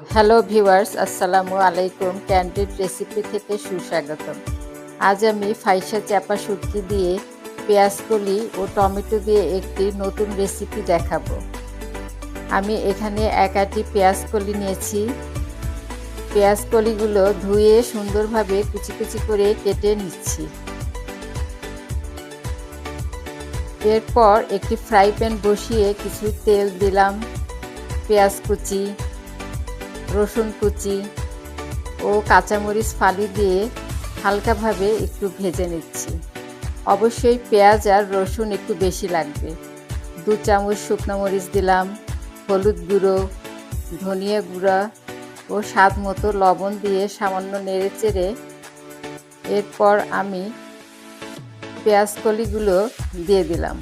Hello viewers, আসসালামু আলাইকুম। Candid recipe থেকে সুস্বাগতম। আজ আমি ফাইসা চাপা শুটকি দিয়ে পেঁয়াজকলি ও টমেটো দিয়ে একটি নতুন রেসিপি দেখাবো। আমি এখানে এক আটি পেঁয়াজকলি নিয়েছি। পেঁয়াজকলিগুলো ধুয়ে সুন্দরভাবে কুচি কুচি করে কেটে নিচ্ছি। এরপর একটি ফ্রাই প্যান বসিয়ে কিছু তেল দিলাম, পেঁয়াজ কুচি, রসুন কুচি ও কাঁচামরিচ ফালি দিয়ে হালকাভাবে একটু ভেজে নিচ্ছি। অবশ্যই পেঁয়াজ আর রসুন একটু বেশি লাগবে। 2 চামচ শুকনো মরিচ দিলাম, হলুদ গুঁড়ো, ধনিয়া গুঁড়া ও স্বাদ মতো লবণ দিয়ে সামান্য নেড়েচেড়ে এরপর আমি পেঁয়াজকলিগুলো দিয়ে দিলাম।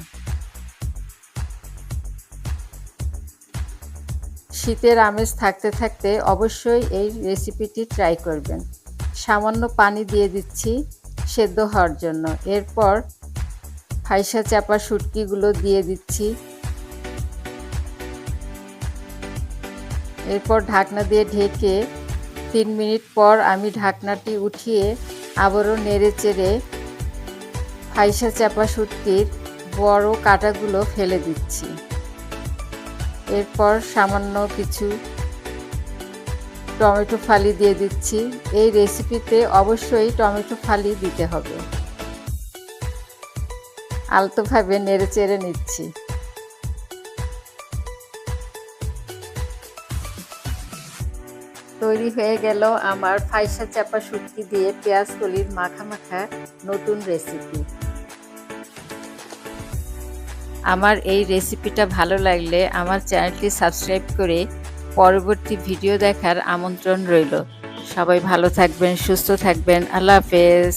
শীতের আমেজ থাকতে থাকতে অবশ্যই এই রেসিপিটি ট্রাই করবেন। সামান্য পানি দিয়ে দিচ্ছি সেদ্ধ হওয়ার জন্য। এরপর ফাইসা চাপা শুটকিগুলো দিয়ে দিচ্ছি। এরপর ঢাকনা দিয়ে ঢেকে 3 মিনিট পর আমি ঢাকনাটি উঠিয়ে আবারও নেড়েচেড়ে ফাইসা চাপা শুটকির বড় কাঁটাগুলো ফেলে দিচ্ছি। এরপর সামান্য কিছু টমেটো ফালি দিয়ে দিচ্ছি। এই রেসিপিতে অবশ্যই টমেটো ফালি দিতে হবে। আলতোভাবে নেড়েচেড়ে নিচ্ছি। তৈরি হয়ে গেল আমার ফাইসা চাপা শুটকি দিয়ে পেঁয়াজকলির মাখা মাখা নতুন রেসিপি। আমার এই রেসিপিটা ভালো লাগলে আমার চ্যানেলটি সাবস্ক্রাইব করে পরবর্তী ভিডিও দেখার আমন্ত্রণ রইল। সবাই ভালো থাকবেন, সুস্থ থাকবেন। আল্লাহ হাফেজ।